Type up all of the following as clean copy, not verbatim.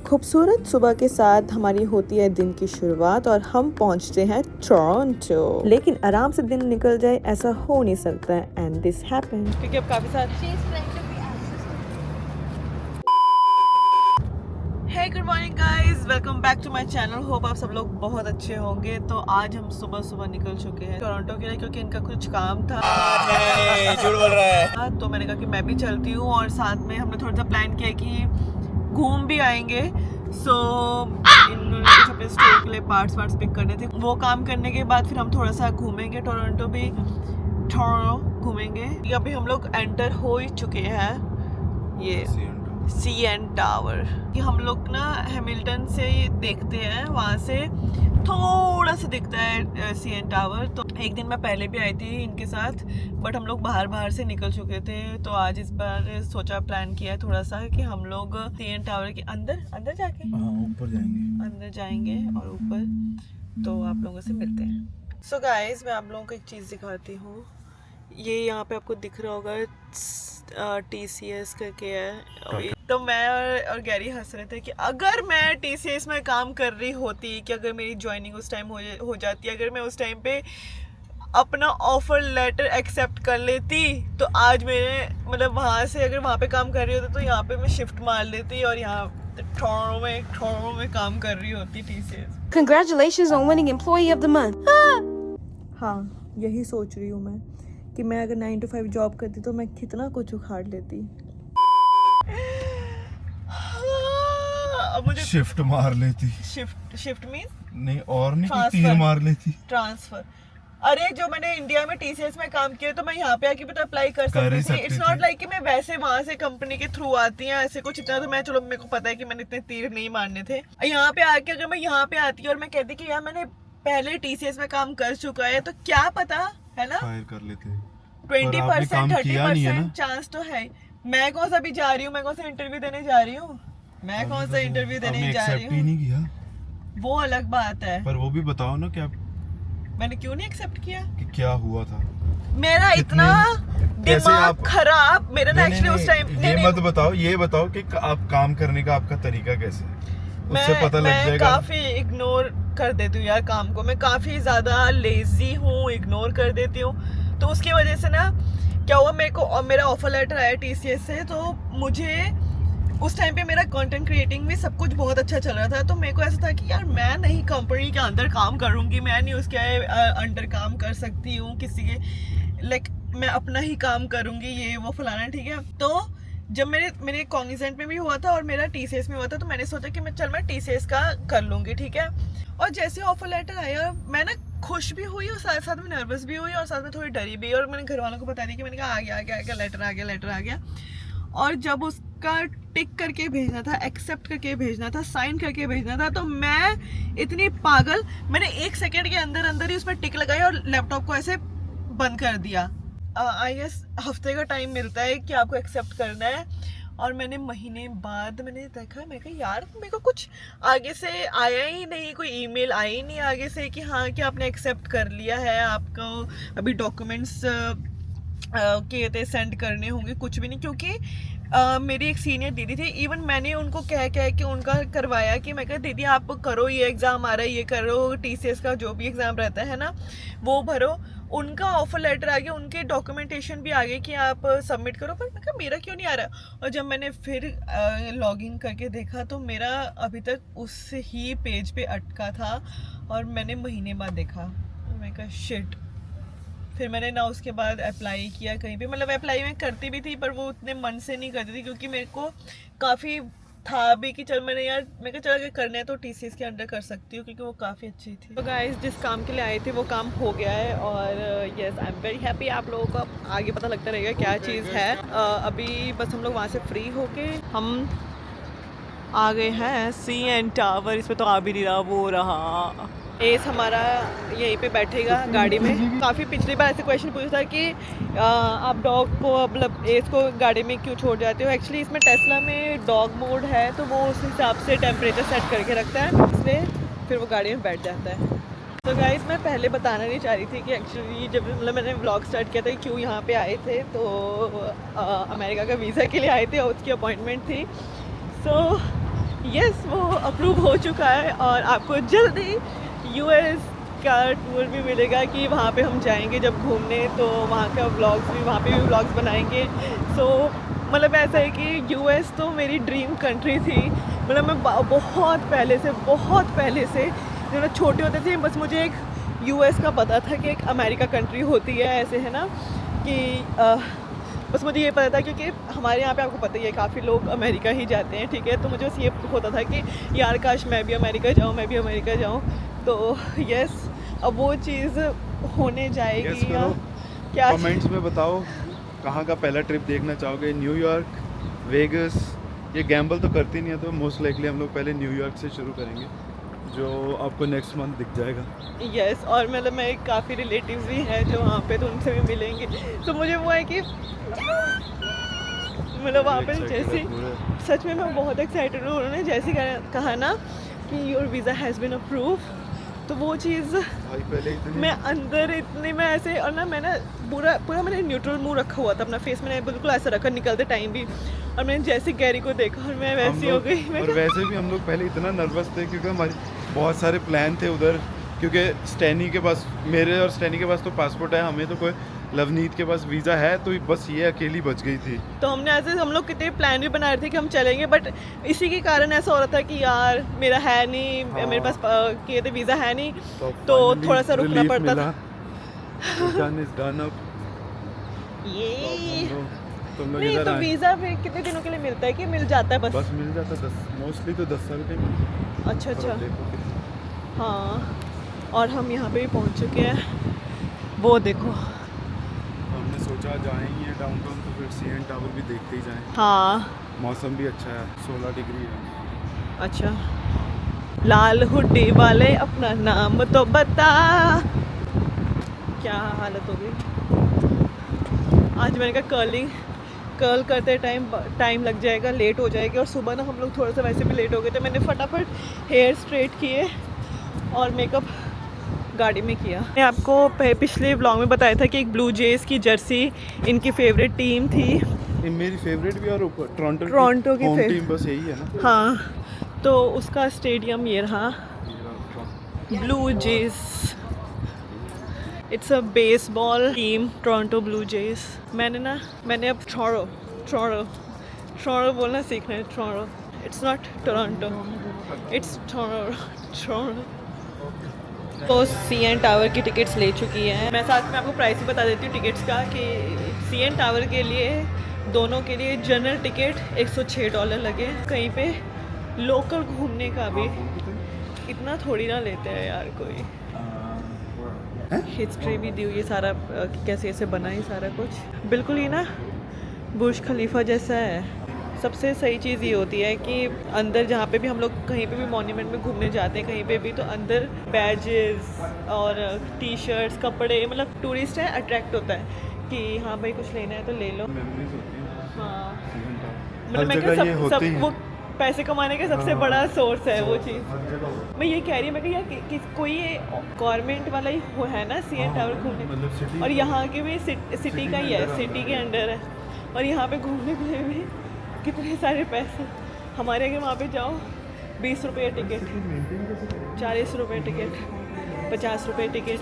खूबसूरत सुबह के साथ हमारी होती है दिन की शुरुआत और हम पहुंचते हैं टोरंटो। लेकिन आराम से दिन निकल जाए ऐसा हो नहीं सकता है, एंड दिस हैपेंड क्योंकि अब काफी सारे hey good morning guys, welcome back to my channel. Hope आप सब लोग बहुत अच्छे होंगे। तो आज हम सुबह सुबह निकल चुके हैं टोरंटो के लिए क्योंकि इनका कुछ काम था। झूठ बोल रहा है। तो मैंने कहा कि मैं भी चलती हूँ और साथ में हमने थोड़ा सा प्लान किया कि घूम भी आएंगे। सो इन्होंने कुछ अपने स्टोर के लिए पार्ट्स पिक करने थे। वो काम करने के बाद फिर हम थोड़ा सा घूमेंगे, टोरंटो भी टोरंटो घूमेंगे। अभी हम लोग एंटर हो ही चुके हैं ये CN टावर। कि हम लोग ना हैमिल्टन से देखते हैं, वहाँ से थोड़ा सा दिखता है CN टावर। तो एक दिन मैं पहले भी आई थी इनके साथ, बट हम लोग बाहर से निकल चुके थे। तो आज इस बार सोचा, प्लान किया है थोड़ा सा कि हम लोग CN टावर के अंदर जाके ऊपर जाएंगे, अंदर जाएंगे और ऊपर तो आप लोगों से मिलते हैं। सो गाइज, मैं आप लोगों को एक चीज़ दिखाती हूँ। ये यहाँ पे आपको दिख रहा होगा TCS करके है। तो मैं और गैरी हंस रहे थे कि अगर मैं TCS में काम कर रही होती, कि अगर मेरी ज्वाइनिंग उस टाइम हो जाती, अगर मैं उस टाइम पे अपना ऑफर लेटर एक्सेप्ट कर लेती, तो आज मेरे मतलब वहाँ से अगर वहाँ पे काम कर रही होती तो यहाँ पे मैं शिफ्ट मार लेती और यहाँ टोरंटो में काम कर रही होती TCS। Congratulations on winning Employee of the Month. हाँ, यही सोच रही हूँ मैं कि मैं अगर 9 to 5 जॉब करती तो मैं कितना कुछ उखाड़ लेती। मुझे शिफ्ट मार लेती। शिफ्ट मींस नहीं, और नहीं, ट्रांसफर। तीर मार लेती। ट्रांसफर। अरे जो मैंने इंडिया में TCS में काम किया तो मैं यहाँ पे आके भी तो अप्लाई कर सकती थी। इट्स नॉट लाइक कि मैं वैसे वहाँ से कंपनी के थ्रू आती है ऐसे कुछ। इतना तो मैं, चलो मेरे को पता है कि मैंने इतने तीर नहीं मारने थे। यहाँ पे आके अगर मैं यहाँ पे आती और मैं कहती कि यार मैंने पहले TCS में काम कर चुका है, तो क्या पता, है ना, फायर कर लेते। 20% 30% चांस तो है। मैं कौन सा भी जा रही हूँ, मैं कौन सा इंटरव्यू देने जा रही हूँ, मैं कौन सा इंटरव्यू देने जा रही हूँ, नहीं किया। वो अलग बात है। पर वो भी बताओ ना, क्या मैंने क्यों नहीं एक्सेप्ट किया, कि क्या हुआ था। मेरा इतना दिमाग खराब। मेरा ना एक्चुअली उस टाइम ये मत बताओ, ये बताओ कि आप काम करने का आपका तरीका कैसे है, उससे पता लग जाएगा। मैं काफी इग्नोर कर देती हूँ यार काम को। मैं काफी ज्यादा लेजी हूँ, इग्नोर कर देती हूँ। तो उसकी वजह से ना क्या हुआ, मेरे को और मेरा ऑफर लेटर आया TCS से। तो मुझे उस टाइम पे मेरा कंटेंट क्रिएटिंग में सब कुछ बहुत अच्छा चल रहा था। तो मेरे को ऐसा था कि यार मैं नहीं कंपनी के अंदर काम करूँगी, मैं नहीं उसके अंडर काम कर सकती हूँ किसी के, लाइक मैं अपना ही काम करूँगी, ये वो फलाना, ठीक है। तो जब मेरे कॉग्निजेंट में भी हुआ था और मेरा TCS में हुआ था, तो मैंने सोचा कि मैं TCS का कर लूँगी, ठीक है। और जैसे ऑफर लेटर आया, मैं ना खुश भी हुई और साथ साथ में नर्वस भी हुई और साथ में थोड़ी डरी भी। और मैंने घर वालों को बता दिया कि मैंने कहा आ गया लेटर आ गया। और जब उसका टिक करके भेजना था, एक्सेप्ट करके भेजना था, साइन करके भेजना था, तो मैं इतनी पागल, मैंने 1 सेकेंड के अंदर ही उसमें टिक लगाई और लैपटॉप को ऐसे बंद कर दिया। आई गेस हफ्ते का टाइम मिलता है कि आपको एक्सेप्ट करना है। और मैंने महीने बाद मैंने देखा, मैं कहा यार मेरे को कुछ आगे से आया ही नहीं, कोई ईमेल आई ही नहीं आगे से कि हाँ कि आपने एक्सेप्ट कर लिया है, आपको अभी डॉक्यूमेंट्स के थे सेंड करने होंगे, कुछ भी नहीं। क्योंकि मेरी एक सीनियर दीदी थी, इवन मैंने उनको कह के उनका करवाया कि मैं कहा दीदी आप करो, ये एग्ज़ाम आ रहा है, ये करो, TCS का जो भी एग्ज़ाम रहता है ना वो भरो। उनका ऑफर लेटर आ गया, उनके डॉक्यूमेंटेशन भी आ गए कि आप सबमिट करो, पर मैं कहा मेरा क्यों नहीं आ रहा। और जब मैंने फिर लॉगिन करके देखा तो मेरा अभी तक उस ही पेज पे अटका था और मैंने महीने बाद देखा। मैं कहा शिट। फिर मैंने ना उसके बाद अप्लाई किया कहीं पे, मतलब अप्लाई मैं करती भी थी पर वो उतने मन से नहीं करती थी, क्योंकि मेरे को काफ़ी था भी कि चल मैंने कहा चल अगर करना है तो TCS के अंडर कर सकती हूँ, क्योंकि वो काफ़ी अच्छी थी। तो गाइस, जिस काम के लिए आए थे वो काम हो गया है और yes I am very happy. आप लोगों को आगे पता लगता रहेगा क्या चीज़ है। अभी बस हम लोग वहाँ से फ्री होके हम आ गए हैं CN टावर। इसमें तो आ भी नहीं रहा, वो रहा एस हमारा यहीं पे बैठेगा गाड़ी में। काफ़ी पिछली बार ऐसे क्वेश्चन पूछा था कि आप डॉग को, मतलब एस को गाड़ी में क्यों छोड़ जाते हो। एक्चुअली इसमें टेस्ला में डॉग मोड है, तो वो उस हिसाब से टेम्परेचर सेट करके रखता है, इसलिए फिर वो गाड़ी में बैठ जाता है। तो गाइस, मैं पहले बताना नहीं चाह रही थी कि एक्चुअली जब मतलब मैंने व्लॉग स्टार्ट किया था क्यों यहाँ पे आए थे, तो अमेरिका का वीज़ा के लिए आए थे और उसकी अपॉइंटमेंट थी। सो यस वो अप्रूव हो चुका है और आपको जल्दी यूएस का टूर भी मिलेगा कि वहाँ पे हम जाएंगे जब घूमने, तो वहाँ का व्लॉग्स भी, वहाँ पे भी व्लॉग्स बनाएंगे। सो मतलब ऐसा है कि यूएस तो मेरी ड्रीम कंट्री थी। मतलब मैं बहुत पहले से जब मैं छोटे होते थे बस मुझे एक यूएस का पता था कि एक अमेरिका कंट्री होती है, ऐसे है ना कि बस मुझे ये पता था क्योंकि हमारे यहाँ पे आपको पता ही है काफ़ी लोग अमेरिका ही जाते हैं, ठीक है। तो मुझे बस ये होता था कि यार काश मैं भी अमेरिका जाऊँ, तो यस अब वो चीज़ होने जाएगी। या क्या कमेंट्स में बताओ कहाँ का पहला ट्रिप देखना चाहोगे, न्यूयॉर्क, वेगस। ये गैम्बल तो करती नहीं है तो मोस्ट लाइकली हम लोग पहले न्यूयॉर्क से शुरू करेंगे, जो आपको नेक्स्ट मंथ दिख जाएगा। यस और मतलब मैं काफ़ी रिलेटिव्स भी हैं जो वहाँ पे, तो उनसे भी मिलेंगे। तो मुझे वो है कि मतलब वहाँ पे जैसे सच में मैं बहुत एक्साइटेड हूँ। उन्होंने जैसे कहा ना कि your visa has been approve, तो वो चीज़ मैं अंदर इतनी मैं ऐसे, और ना मैंने पूरा मैंने न्यूट्रल मुंह रखा हुआ था, अपना फेस मैंने बिल्कुल ऐसा रखा निकलते टाइम भी, और मैंने जैसे गैरी को देखा और मैं वैसी हो गई। और वैसे भी हम लोग पहले इतना नर्वस थे क्योंकि हमारे बहुत सारे प्लान थे उधर, क्योंकि स्टैनी के पास, मेरे और स्टैनी के पास तो पासपोर्ट है, हमें तो कोई, लवनीत के पास वीज़ा है, तो बस ये अकेली बच गई थी। तो हमने ऐसे हम लोग कितने प्लान भी बना रहे थे कि हम चलेंगे, बट इसी के कारण ऐसा हो रहा था कि यार मेरा है नहीं, मेरे पास किए थे वीज़ा है नहीं, तो थोड़ा सा रुकना पड़ता था। ये नहीं तो वीज़ा फिर कितने दिनों के लिए मिलता है कि मिल जाता है? बस मिल जाता है 10, मोस्टली तो 10 साल का ही मिलता है। अच्छा हाँ, और हम यहाँ पे भी पहुँच चुके हैं। वो देखो हमने सोचा जाएंगे डाउनटाउन तो फिर सीएन टावर भी देखते ही जाएं। हाँ मौसम भी अच्छा है, 16 डिग्री है। अच्छा, लाल हुड्डी वाले अपना नाम तो बता। क्या हालत हो गई आज। मैंने कहा कर्ल करते टाइम लग जाएगा, लेट हो जाएगी, और सुबह ना हम लोग थोड़ा सा वैसे भी लेट हो गए थे। मैंने फटाफट हेयर स्ट्रेट किए और मेकअप गाड़ी में किया। मैंने आपको पिछले व्लॉग में बताया था कि एक ब्लू जेज की जर्सी इनकी फेवरेट टीम थी। ये मेरी फेवरेट भी, और ऊपर टोरंटो की टीम बस यही है ना। हाँ तो उसका स्टेडियम ये रहा, blue jays. It's a baseball team, Toronto blue jays. मैंने अब टोरंटो बोलना सीखना है। Toronto, it's not Toronto, it's Toronto. तो सीएन टावर की टिकट्स ले चुकी हैं। मैं साथ में आपको प्राइस भी बता देती हूँ टिकट्स का कि सीएन टावर के लिए दोनों के लिए जनरल टिकट $106 लगे। कहीं पे लोकल घूमने का भी इतना थोड़ी ना लेते हैं यार कोई। हिस्ट्री भी दी हुई है सारा, कैसे बना है सारा कुछ, बिल्कुल ही ना बुर्ज खलीफा जैसा है। सबसे सही चीज़ ये होती है कि अंदर जहाँ पे भी हम लोग कहीं पे भी मॉन्यूमेंट में घूमने जाते हैं कहीं पे भी, तो अंदर बैजेस और टी शर्ट्स, कपड़े, मतलब टूरिस्ट है अट्रैक्ट होता है कि हाँ भाई कुछ लेना है तो ले लो। हाँ मतलब मैं क्या सब वो पैसे कमाने का सबसे बड़ा सोर्स है वो चीज़। मैं ये कह रही हूँ, मैं कि यार कोई गवर्नमेंट वाला ही हो है ना सीएन टावर घूमने, और यहाँ के भी सिटी का ही है, सिटी के अंडर है, और यहाँ पे घूमने के लिए भी कितने सारे पैसे। हमारे अगर वहाँ पे जाओ 20 रुपये टिकट, 40 रुपये टिकट, 50 रुपये ticket.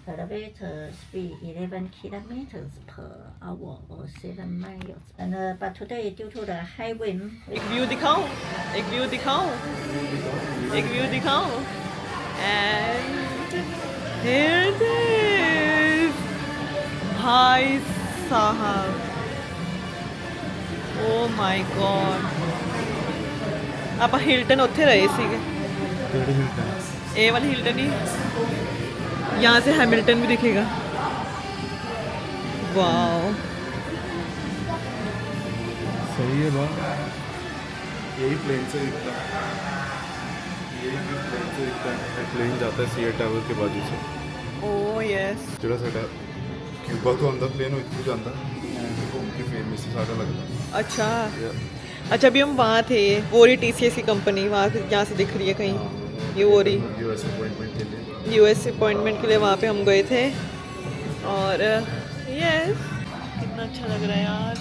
Elevator speed 11 kilometers per hour or 7 miles. And but today due to the high wind. एक व्यू दिखाऊं, and here it is। भाई साहब, ओ माय गॉड। आप हिल्टन उत्थे रहे सीगे? ए वाला हिल्टन ही, यहाँ से हैमिल्टन भी दिखेगा। वाओ सही है बात। यही प्लेन से दिखता है, प्लेन जाता है सीएन टावर के बाजू से। ओ यस, ਜਿਹੜਾ ਸਾਡਾ ਕਿਊਬਾ ਤੋਂ ਆਉਂਦਾ ਪਲੇਨ ਉੱਥੇ ਜਾਂਦਾ ਘੁੰਮ ਕੇ ਫੇਰ ਮਿਸ ਸਾਡਾ लगता। अच्छा अच्छा, अभी हम वहाँ थे, वो रही TCS की कंपनी, वहाँ यहाँ से दिख रही है कहीं, ये वो रही यूएस अपॉइंटमेंट के लिए। यूएस अपॉइंटमेंट के लिए वहाँ पे हम गए थे। और यस कितना अच्छा लग रहा है यार।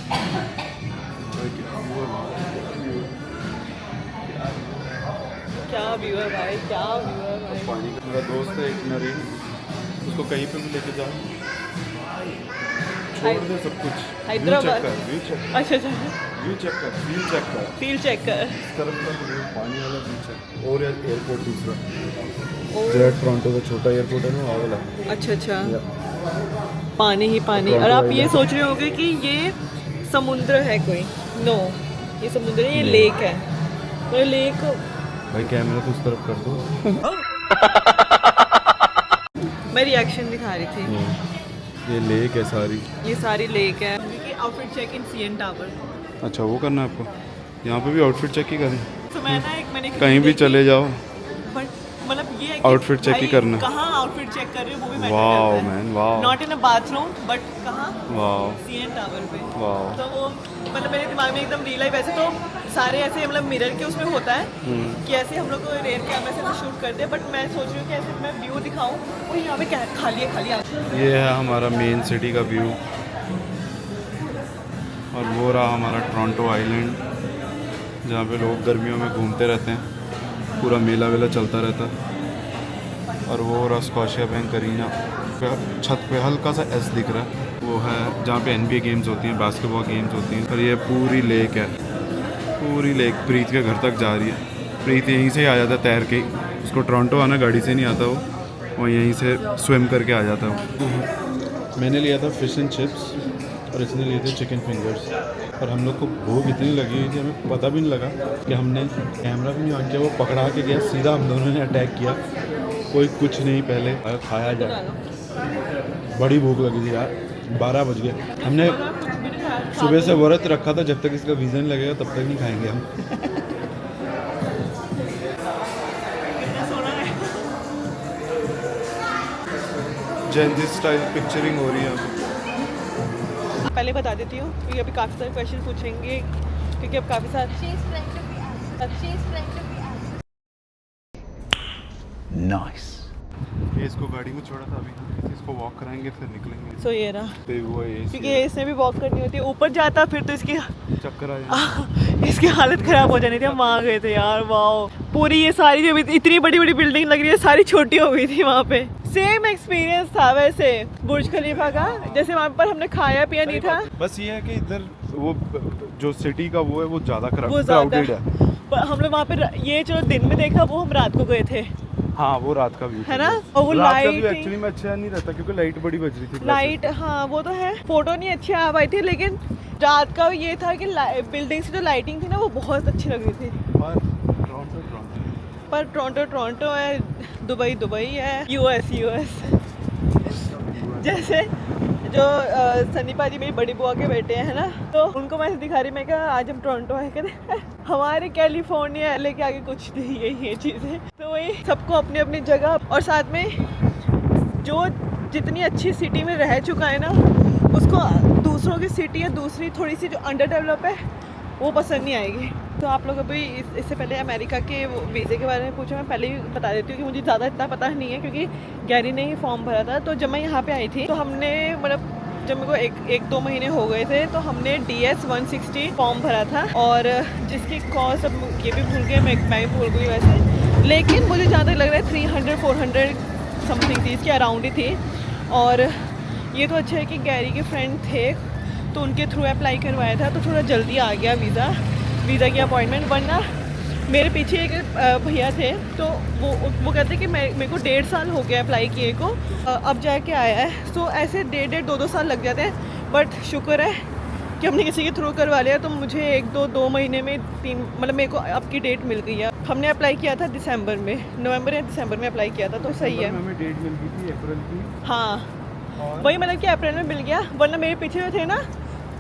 क्या व्यू है भाई, क्या व्यू है भाई। पानी का मेरा दोस्त है एक नरीन, उसको कहीं पे भी लेके जाओ, छोड़ दे सब कुछ। हैदराबाद। व्यू चेक अच्छा अच्छा, व्यू चेक कर, फील चेक कर, फील चेक कर। इस तरफ का व्यू, पानी वाला व्यू चेक। और यार एयरपोर्ट दूसरा, ओ, जो टोरंटो का छोटा एयरपोर्ट है ना, वो वाला। अच्छा अच्छा, पानी ही पानी। और आप ये सोच रहे होंगे कि ये समुद्र है कोई, नो ये समुद्र नहीं, ये लेक है। तो लेक भाई कैमरा तो उस तरफ कर दो। मैं रिएक्शन दिखा रही थी। ये लेक है सारी। ये सारी लेक है। Outfit check in CN Tower. अच्छा वो करना है आपको, यहाँ पे भी आउटफिट चेक ही करें, तो मैं ना मैंने कहीं भी चले जाओ बट मतलब ये है कि आउटफिट चेक ही भाई करना। कहाँ आउटफिट चेक कर रहे हो वो भी मैटर वाओ करता है। Man, wow, not in a bathroom but कहाँ, वाओ, सीएन टावर पे। वाओ। तो वो मतलब मेरे दिमाग में एकदम रील आई। वैसे तो सारे ऐसे मतलब मिरर के उसमें होता है कि ऐसे हम लोग को रेयर कैमरे से शूट करते हैं, बट मैं सोच रही हूँ कि ऐसे मैं व्यू दिखाऊँ और यहाँ पे क्या खाली है, खाली है। ये है हमारा मेन सिटी का व्यू, और वो रहा हमारा टोरंटो आइलैंड, जहाँ पे लोग गर्मियों में घूमते रहते हैं, पूरा मेला वेला चलता रहता है। और वो रहा स्कॉशिया बैंक अरीना, छत पे हल्का सा एस दिख रहा है, वो है जहाँ पे NBA गेम्स होती हैं, बास्केटबॉल गेम्स होती हैं। और ये पूरी लेक है, पूरी लेक प्रीत के घर तक जा रही है। प्रीत यहीं से ही आ जाता है तैर के, उसको टोरंटो आना गाड़ी से नहीं आता, वो यहीं से स्विम करके आ जाता है। मैंने लिया था फिश एंड चिप्स और इसने लिए थे चिकन फिंगर्स, और हम लोग को भूख इतनी लगी हुई थी, हमें पता भी नहीं लगा कि हमने कैमरा भी नहीं ऑन किया, वो पकड़ा के गया सीधा, हम दोनों ने अटैक किया। कोई कुछ नहीं, पहले खाया जाए। बड़ी भूख लगी थी यार, 12 बज गए। हमने सुबह से व्रत रखा था, जब तक इसका वीज़ा नहीं लगेगा तब तक नहीं खाएंगे हम। जैन स्टाइल पिक्चरिंग हो रही है। पहले बता देती हूँ क्योंकि अभी काफ़ी सारे क्वेश्चन पूछेंगे, क्योंकि अब काफ़ी सारे नाइस। ये इसको गाड़ी में छोड़ा था, अभी इसको वॉक कराएंगे फिर निकलेंगे। सो ये रहा, तो वो है क्योंकि इसने भी वॉक करनी होती है, ऊपर जाता फिर तो इसकी चक्कर आ जाए। इसकी हालत खराब हो जानी थी। हम वहाँ गए थे यार, वाओ, पूरी ये सारी जो इतनी बड़ी बड़ी बिल्डिंग लग रही है सारी छोटी हो गई थी वहाँ पे। सेम एक्सपीरियंस था वैसे बुर्ज खलीफा का, जैसे वहाँ पर हमने खाया पिया नहीं था। बस ये है कि इधर वो जो सिटी का वो है वो ज़्यादा वो क्राउडेड है। पर हम लोग वहाँ पे ये चलो दिन में देखा, वो हम रात को गए थे। हाँ वो रात का व्यू है ना, और वो रात का व्यू लाइट एक्चुअली में अच्छा नहीं रहता क्योंकि लाइट बड़ी बज रही थी। लाइट, हाँ वो तो है, फोटो नहीं अच्छी आ पाई थी, लेकिन रात का ये था कि बिल्डिंग से जो लाइटिंग थी ना वो बहुत अच्छी लग रही थी। पर टोरंटो है, दुबई है, यूएस जैसे जो सनी पाजी मेरी बड़ी बुआ के बेटे हैं ना, तो उनको मैं दिखा रही, मैं कहा आज हम टोरंटो आए, कहते हमारे कैलिफोर्निया लेके आगे कुछ नहीं है ये चीज़ें। तो वही सबको अपनी अपनी जगह, और साथ में जो जितनी अच्छी सिटी में रह चुका है ना, उसको दूसरों की सिटी या दूसरी थोड़ी सी जो अंडर डेवलप है वो पसंद नहीं आएगी। तो आप लोग अभी इससे पहले अमेरिका के वीज़े के बारे में पूछा, मैं पहले ही बता देती हूँ कि मुझे ज़्यादा इतना पता नहीं है, क्योंकि गैरी ने ही फॉर्म भरा था। तो जब मैं यहाँ पे आई थी तो हमने मतलब जब मेरे को एक दो महीने हो गए थे, तो हमने DS 160 फॉर्म भरा था, और जिसकी कॉस्ट अब ये भी भूल गए, मैं भी भूल गई वैसे, लेकिन मुझे जहाँ तक लग रहा है 300-400 समथिंग थी, इसके अराउंड ही थी। और ये तो अच्छा है कि गैरी के फ्रेंड थे तो उनके थ्रू अप्लाई करवाया था, तो थोड़ा जल्दी आ गया वीज़ा की अपॉइंटमेंट। वरना मेरे पीछे एक भैया थे, तो वो कहते कि मेरे को 1.5 साल हो गया अप्लाई किए को, अब जाके आया है। तो ऐसे 1.5-2 साल लग जाते हैं, बट शुक्र है कि हमने किसी के थ्रू करवा लिया। तो मुझे 2 महीने में 3 मतलब मेरे को अब की डेट मिल गई है। हमने अप्लाई किया था दिसंबर में, नवंबर या दिसंबर में अप्लाई किया था, तो सही है। हमें डेट मिल गई थी अप्रैल की। हाँ वही, मतलब कि अप्रैल में मिल गया, वरना मेरे पीछे में थे ना,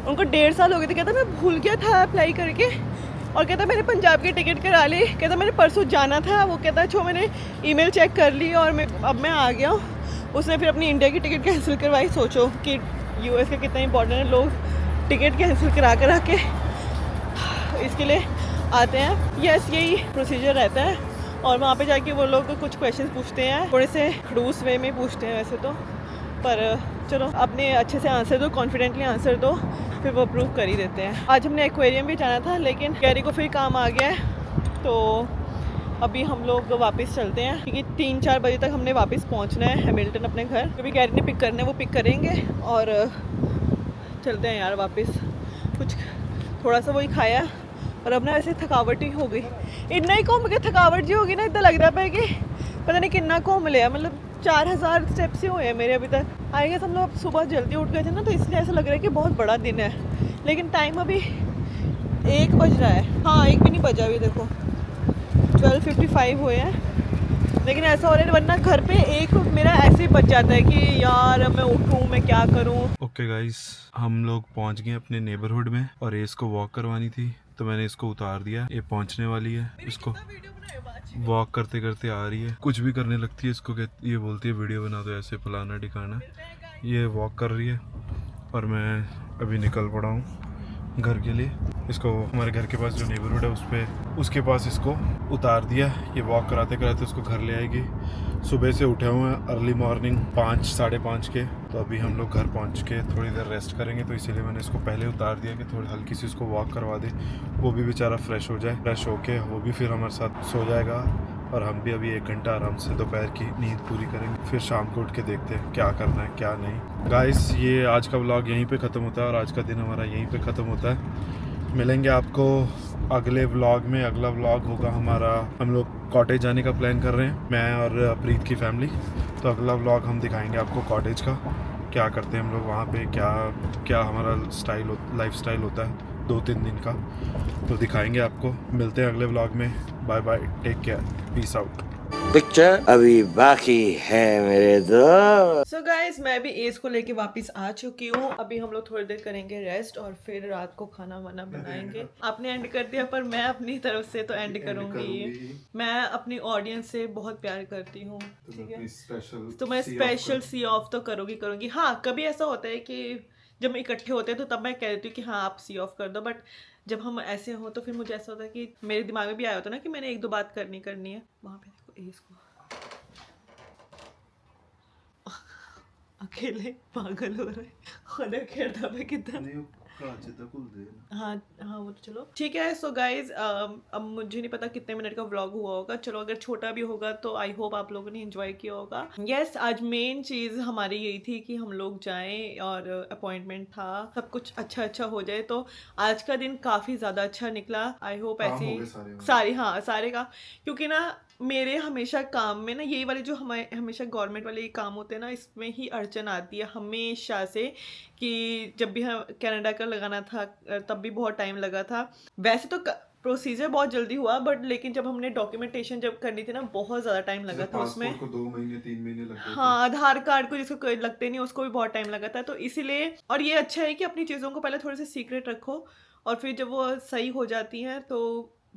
उनको 1.5 साल हो गए थे। कहता मैं भूल गया था अप्लाई करके, और कहता मैंने पंजाब की टिकट करा ली, कहता मैंने परसों जाना था, वो कहता छो मैंने ईमेल चेक कर ली और अब मैं आ गया हूँ। उसने फिर अपनी इंडिया की टिकट कैंसिल करवाई। सोचो कि US का कितना इंपॉर्टेंट है, लोग टिकट कैंसिल करा के इसके लिए आते हैं। यस, यही प्रोसीजर रहता है, और वहाँ पे जाके वो लोग कुछ क्वेश्चन पूछते हैं, थोड़े से खड़ूस वे में पूछते हैं वैसे तो, पर चलो अपने अच्छे से आंसर दो, कॉन्फिडेंटली आंसर दो, फिर वो अप्रूव कर ही देते हैं। आज हमने एक्वेरियम भी जाना था, लेकिन गैरी को फिर काम आ गया है, तो अभी हम लोग वापस चलते हैं क्योंकि 3-4 बजे तक हमने वापस पहुंचना है हैमिल्टन अपने घर। अभी गैरी ने पिक करना है, वो पिक करेंगे और चलते हैं यार वापस। कुछ थोड़ा सा वही खाया और अब ना ऐसे थकावट ही हो गई, इतना ही घूम के थकावट जी होगी ना, इतना लग रहा है कि पता नहीं कितना घूम लिया, मतलब 4000 स्टेप्स ही हुए हैं मेरे अभी तक। आई गेस हम लोग सुबह जल्दी उठ गए थे ना, तो इसलिए ऐसा लग रहा है कि बहुत बड़ा दिन है, लेकिन टाइम अभी 1 बज रहा है। हाँ 1 भी नहीं बजा अभी, देखो 12:55 हुए हैं। लेकिन ऐसा हो रहा है वरना घर पे एक मेरा ऐसे ही बच जाता है कि यार मैं उठूँ, मैं क्या करूँ। ओके गाइस, हम लोग पहुंच गए अपने नेबरहुड में और ये इसको वॉक करवानी थी तो मैंने इसको उतार दिया। ये पहुंचने वाली है, इसको वॉक करते करते आ रही है, कुछ भी करने लगती है इसको, ये बोलती है वीडियो बना दो, ऐसे फलाना ठिकाना। ये वॉक कर रही है और मैं अभी निकल पड़ा हूँ घर के लिए। इसको हमारे घर के पास जो नेबरहुड है उसके पास इसको उतार दिया। ये वॉक कराते कराते उसको घर ले आएगी। सुबह से उठे हुए हैं अर्ली मॉर्निंग 5 साढ़े 5 के, तो अभी हम लोग घर पहुंच के थोड़ी देर रेस्ट करेंगे, तो इसीलिए मैंने इसको पहले उतार दिया कि थोड़ी हल्की सी इसको वॉक करवा दे, वो भी बेचारा फ्रेश हो जाए। फ्रेश होके वो भी फिर हमारे साथ सो जाएगा और हम भी अभी 1 घंटा आराम से दोपहर की नींद पूरी करेंगे, फिर शाम को उठ के देखते हैं क्या करना है क्या नहीं। गाइस ये आज का व्लॉग यहीं पे ख़त्म होता है और आज का दिन हमारा यहीं पे ख़त्म होता है। मिलेंगे आपको अगले व्लॉग में। अगला व्लॉग होगा हमारा, हम लोग कॉटेज जाने का प्लान कर रहे हैं, मैं और प्रीत की फैमिली। तो अगला व्लॉग हम दिखाएंगे आपको कॉटेज का, क्या करते हैं हम लोग वहाँ पे, क्या हमारा लाइफ स्टाइल होता है 2-3 दिन का, तो दिखाएंगे आपको। मिलते हैं अगले व्लॉग में। Bye bye, take care, peace out. Picture अभी बाकी है मेरे दोस्त। सो गाइस मैं भी एज को लेके वापस आ चुकी हूँ। अभी हम लोग थोड़ी देर करेंगे रेस्ट और फिर रात को खाना वाना बनाएंगे। आपने एंड कर दिया पर मैं अपनी तरफ से तो एंड करूंगी। मैं अपनी ऑडियंस से बहुत प्यार करती हूँ, ठीक है, तो मैं स्पेशल सी ऑफ तो करूंगी। हाँ कभी ऐसा होता है कि जब हम इकट्ठे होते हैं तो तब मैं कह देती हूँ कि हाँ आप सी ऑफ कर दो, बट जब हम ऐसे हो तो फिर मुझे ऐसा होता है कि मेरे दिमाग में भी आया होता है ना कि मैंने 1-2 बात करनी है। वहाँ पे देखो इसको अकेले पागल हो रहे और खेलता पे कितना। हाँ वो तो चलो ठीक है। सो गाइज अब मुझे नहीं पता कितने मिनट का व्लॉग हुआ होगा, चलो अगर छोटा भी होगा तो आई होप आप लोगों ने एंजॉय किया होगा। यस आज मेन चीज़ हमारी यही थी कि हम लोग जाएं और अपॉइंटमेंट था, सब कुछ अच्छा हो जाए, तो आज का दिन काफ़ी ज़्यादा अच्छा निकला। आई होप ऐसी सारे का, क्योंकि ना मेरे हमेशा काम में ना यही वाले जो हमारे हमेशा गवर्नमेंट वाले काम होते हैं ना, इसमें ही अड़चन आती है हमेशा से। कि जब भी हम कनाडा का लगाना था तब भी बहुत टाइम लगा था। वैसे तो प्रोसीजर बहुत जल्दी हुआ, बट लेकिन जब हमने डॉक्यूमेंटेशन जब करनी थी ना बहुत ज़्यादा टाइम लगा था उसमें। को 2 महीने 3 महीने लग गए। हाँ आधार कार्ड को जिसको कोई लगते नहीं उसको भी बहुत टाइम लगा था, तो इसीलिए। और ये अच्छा है कि अपनी चीज़ों को पहले थोड़े से सीक्रेट रखो और फिर जब वो सही हो जाती हैं तो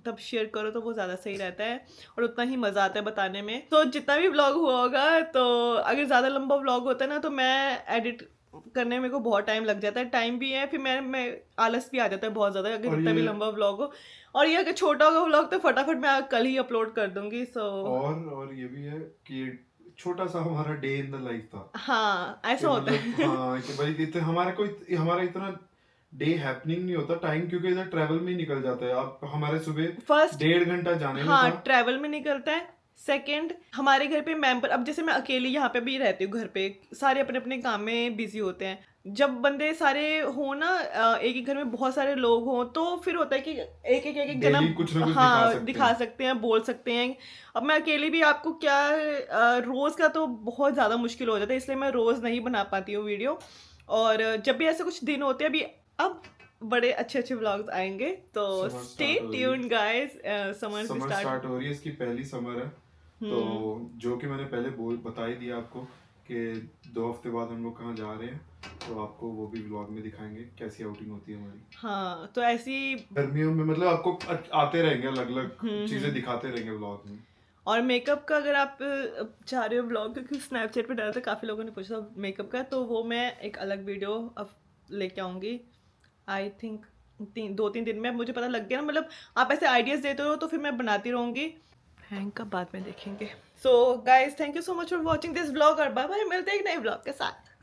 तब शेयर करो, तो वो ज़्यादा सही रहता है और उतना ही मज़ा आता है बताने में। तो जितना भी व्लॉग हुआ होगा, तो अगर ज़्यादा लंबा व्लॉग होता है ना तो मैं एडिट करने में मेरे को बहुत टाइम लग जाता है, टाइम भी है, फिर मैं आलस भी आ जाता है बहुत ज़्यादा अगर जितना भी लंबा व्लॉग हो। और ये अगर छोटा होगा व्लॉग तो फटाफट मैं कल ही अपलोड कर दूंगी। सो और ये भी है कि छोटा सा हमारा डे इन द लाइफ था। हाँ ऐसा होता है। हाँ कि भाई हमारा इतना डे हैपनिंग नहीं होता टाइम, क्योंकि इधर ट्रैवल में ही निकल जाता है। आप हमारे सुबह फर्स्ट 1.5 घंटा जाने में हाँ था। ट्रैवल में निकलता है। सेकंड हमारे घर पे मेंबर, अब जैसे मैं अकेली यहाँ पे भी रहती हूँ, घर पे सारे अपने अपने काम में बिजी होते हैं। जब बंदे सारे हो ना एक ही घर में बहुत सारे लोग हों तो फिर होता है कि एक जना कुछ ना कुछ हाँ दिखा सकते हैं, बोल सकते हैं। अब मैं अकेली भी आपको क्या रोज़ का तो बहुत ज़्यादा मुश्किल हो जाता है, इसलिए मैं रोज़ नहीं बना पाती हूँ वीडियो। और जब भी ऐसे कुछ दिन होते हैं, अभी अब बड़े अच्छे व्लॉग्स आएंगे, तो stay tuned guys. Summer start हो रही है, इसकी पहली समर है, तो जो कि मैंने पहले बता ही दिया आपको कि 2 हफ्ते बाद हम लोग कहाँ जा रहे हैं, तो आपको वो भी व्लॉग में दिखाएंगे कैसी आउटिंग होती है हमारी। हाँ तो ऐसी गर्मियों में मतलब आपको आते रहेंगे अलग अलग चीजें दिखाते रहेंगे व्लॉग में। और मेकअप का अगर आप चाह रहे हो व्लॉग, क्योंकि स्नैपचैट पे डाला था काफ़ी लोगों ने पूछा मेकअप का, तो वो मैं एक अलग वीडियो अब लेके आऊँगी। आई थिंक 2-3 दिन में मुझे पता लग गया ना, मतलब आप ऐसे आइडियाज़ देते हो तो फिर मैं बनाती रहूँगी। हैंग का बाद में देखेंगे। So guys thank you so much for watching this vlog और बाय बाय, मिलते हैं एक नए व्लॉग के साथ।